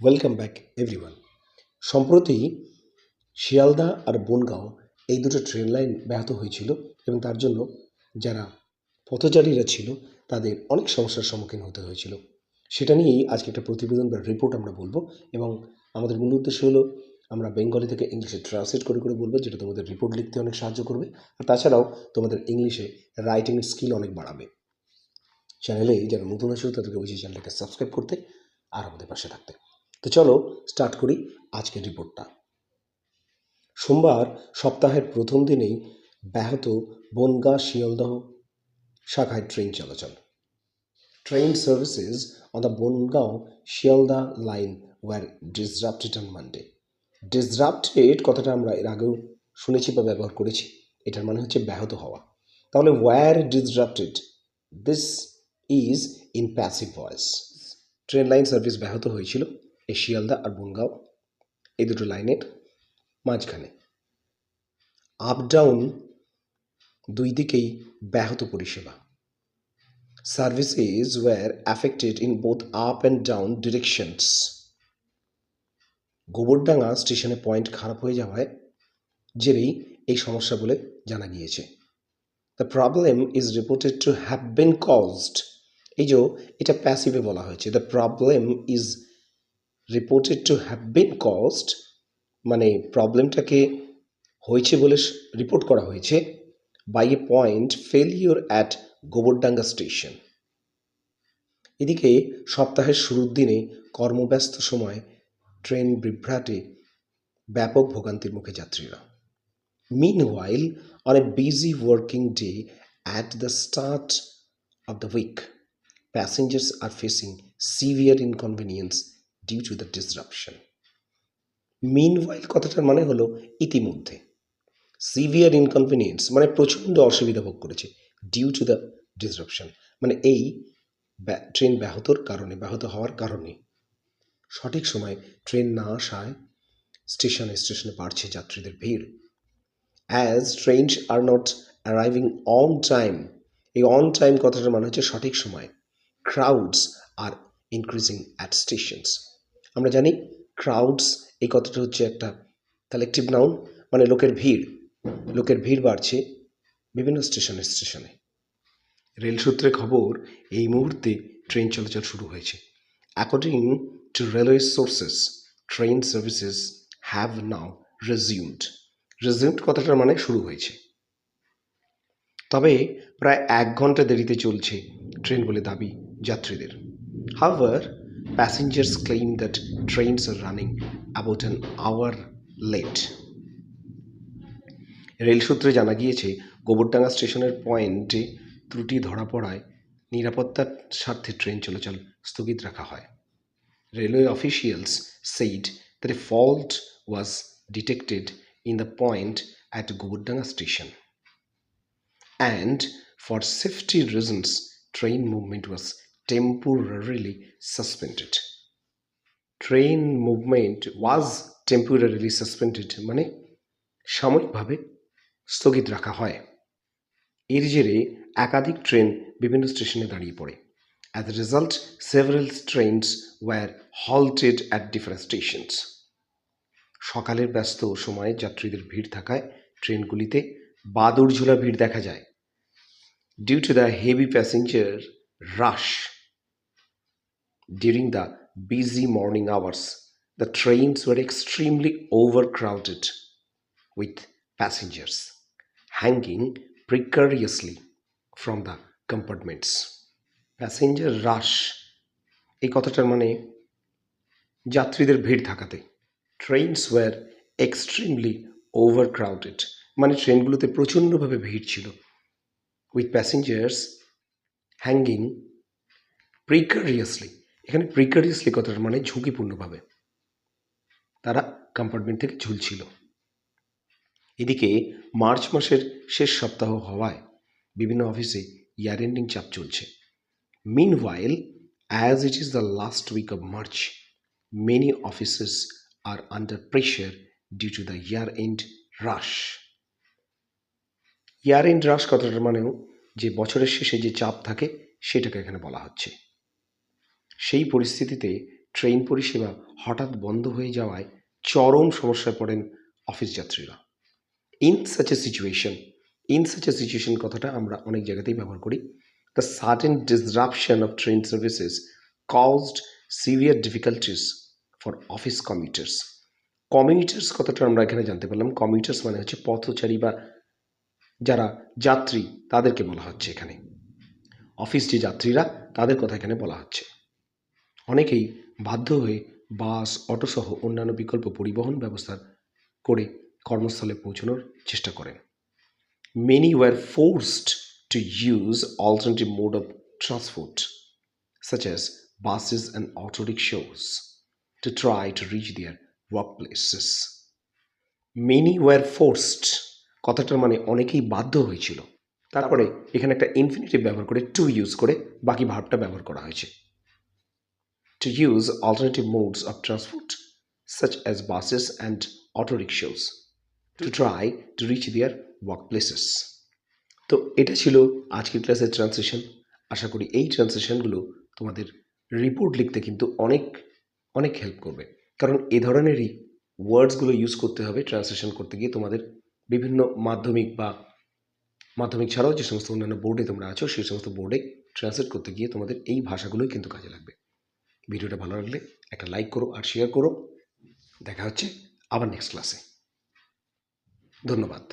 Welcome back everyone. সম্প্রতি শিয়ালদা আর বনগাঁও এই দুটো ট্রেন লাইন ব্যাহত হয়েছিল এবং তার জন্য যারা পথচারীরা ছিল তাদের অনেক সমস্যার সম্মুখীন হতে হয়েছিল। সেটা নিয়েই আজকে একটা প্রতিবেদন বা রিপোর্ট আমরা বলবো এবং আমাদের মূল উদ্দেশ্য হলো আমরা বেঙ্গলি থেকে ইংলিশে ট্রান্সলেট করে করে বলবো, যেটা তোমাদের রিপোর্ট লিখতে অনেক সাহায্য করবে আর তাছাড়াও তোমাদের ইংলিশে রাইটিং স্কিল অনেক বাড়াবে। চ্যানেলে যারা নতুন আছে তাদেরকে বলছি চ্যানেলটাকে সাবস্ক্রাইব করতে আর আমাদের পাশে থাকতে। তো চলো স্টার্ট করি আজকের রিপোর্টটা। সোমবার সপ্তাহের প্রথম দিনেই ব্যাহত বনগাঁ শিয়ালদহ শাখায় ট্রেন চলাচল। Train services on the Bongaon Sealdah line were disrupted on Monday. Disrupted কথাটা আমরা এর আগেও শুনেছি বা ব্যবহার করেছি। এটার মানে হচ্ছে ব্যাহত হওয়া। তাহলে were disrupted, this is in passive voice. Train line service ব্যাহত হয়েছিল এই শিয়ালদা আর বনগাঁও এই দুটো লাইনের মাঝখানে। আপ ডাউন দুই দিকেই ব্যাহত পরিষেবা। Services were affected in both up and down directions. Gobardanga স্টেশনে পয়েন্ট খারাপ হয়ে যাওয়ায় জেরেই এই সমস্যা বলে জানা গিয়েছে। The problem is reported to have been caused. এই যে এটা প্যাসিভে বলা হয়েছে, the problem is reported to have been caused মানে প্রবলেমটাকে হয়েছে বলে রিপোর্ট করা হয়েছে by a point failure at Gobardanga station. এদিকে সপ্তাহের শুরুর দিনে কর্মব্যস্ত সময় ট্রেন বিভ্রাটে ব্যাপক ভোগান্তির মুখে যাত্রীরা। Meanwhile, on a busy working day at the start of the week, passengers are facing severe inconvenience due to the disruption. Meanwhile কথাটার মানে হলো ইতিমধ্যে। সিভিয়ার ইনকনভিনিয়েন্স মানে প্রচণ্ড অসুবিধা ভোগ করেছে, ডিউ টু দ্য ডিসরাপশন মানে এই ট্রেন ব্যাহত হওয়ার কারণে। সঠিক সময় ট্রেন না আসায় স্টেশনে স্টেশনে বাড়ছে যাত্রীদের ভিড়। As trains are not arriving on time, এই অন টাইম কথাটার মানে হচ্ছে সঠিক সময়। Crowds R increasing at stations. আমরা জানি ক্রাউডস এই কথাটা হচ্ছে একটা কালেকটিভ নাউন, মানে লোকের ভিড় বাড়ছে বিভিন্ন স্টেশনে। রেল সূত্রে খবর এই মুহূর্তে ট্রেন চলাচল শুরু হয়েছে। According to railway sources, train services have নাও রেজিউমড। রেজিউমড কথাটার মানে শুরু হয়েছে, তবে প্রায় 1 ঘন্টা দেরিতে চলছে ট্রেন বলে দাবি যাত্রীদের। However, passengers claim that trains are running about an hour late. Rail সূত্রে জানা গিয়েছে গোবরডাঙ্গা স্টেশনের পয়েন্টে ত্রুটি ধরা পড়ায় নিরাপত্তার স্বার্থে ট্রেন চলাচল স্থগিত রাখা হয়। Railway officials said that a fault was detected in the point at Govardhana station, and for safety reasons, train movement was temporarily suspended. Train movement was temporarily suspended মানে সাময়িকভাবে স্থগিত রাখা হয়। এর জেরে একাধিক ট্রেন বিভিন্ন স্টেশনে দাঁড়িয়ে পড়ে। As a result, several trains were halted at different stations. সকালের ব্যস্ত সময়ে যাত্রীদের ভিড় থাকায় ট্রেনগুলিতে বাদুড়ঝোলা ভিড় দেখা যায়। Due to the heavy passenger rush during the busy morning hours, the trains were extremely overcrowded with passengers hanging precariously from the compartments. Passenger rush এই কথাটার মানে যাত্রীদের ভিড় থাকাতে। ট্রেনস ওয়ার এক্সট্রিমলি ওভারক্রাউডেড মানে ট্রেনগুলোতে প্রচণ্ডভাবে ভিড় ছিল। উইথ প্যাসেঞ্জার্স হ্যাঙ্গিং প্রিকারিয়াসলি, এখানে প্রিকারিয়াসলি কথাটার মানে ঝুঁকিপূর্ণভাবে তারা কম্পার্টমেন্ট থেকে ঝুলছিল। এদিকে মার্চ মাসের শেষ সপ্তাহ হওয়ায় বিভিন্ন অফিসে ইয়ার এন্ডিং চাপ চলছে। Meanwhile, as it is the last week of March, many offices are under pressure due to the year-end rush. year-end rush কথাটার মানেও যে বছরের শেষে যে চাপ থাকে সেটাকে এখানে বলা হচ্ছে। সেই পরিস্থিতিতে ট্রেন পরিষেবা হঠাৎ বন্ধ হয়ে যাওয়ায় চরম সমস্যায় পড়েন অফিস যাত্রীরা। ইন সাচ এ সিচুয়েশন কথাটা আমরা অনেক জায়গাতেই ব্যবহার করি। The sudden disruption of train services caused severe difficulties for office commuters কথাটা আমরা এখানে জানতে পারলাম। কমিউটার্স মানে হচ্ছে পথচারী বা যারা যাত্রী, তাদেরকে বলা হচ্ছে এখানে। অফিস যে যাত্রীরা, তাদের কথা এখানে বলা হচ্ছে। অনেকেই বাধ্য হয়ে বাস, অটো সহ অন্যান্য বিকল্প পরিবহন ব্যবস্থা করে কর্মস্থলে পৌঁছানোর চেষ্টা করেন। Many were forced to use alternative mode of transport, such as buses and auto rickshaws, to try to reach their workplaces. Many were forced কথাটার মানে অনেকেই বাধ্য হয়েছিল। তারপরে এখানে একটা ইনফিনিটিভ ব্যবহার করে টু ইউজ করে বাকি ভার্বটা ব্যবহার করা হয়েছে। To use alternative modes of transport, such as buses and auto rickshaws, to try to reach their workplaces. তো এটা ছিল আজকের ক্লাসের ট্রান্সলেশন। আশা করি এই ট্রান্সলেশনগুলো তোমাদের রিপোর্ট লিখতে কিন্তু অনেক অনেক হেল্প করবে, কারণ এ ধরনেরই ওয়ার্ডসগুলো ইউজ করতে হবে ট্রান্সলেশন করতে গিয়ে। তোমাদের বিভিন্ন মাধ্যমিক বা মাধ্যমিক ছাড়াও যে সমস্ত অন্যান্য বোর্ডে তোমরা আছো, সেই সমস্ত বোর্ডে ট্রান্সলেট করতে গিয়ে তোমাদের এই ভাষাগুলোই কিন্তু কাজে লাগবে। ভিডিওটা ভালো লাগলে একটা লাইক করো আর শেয়ার করো। দেখা হচ্ছে আবার নেক্সট ক্লাসে। ধন্যবাদ।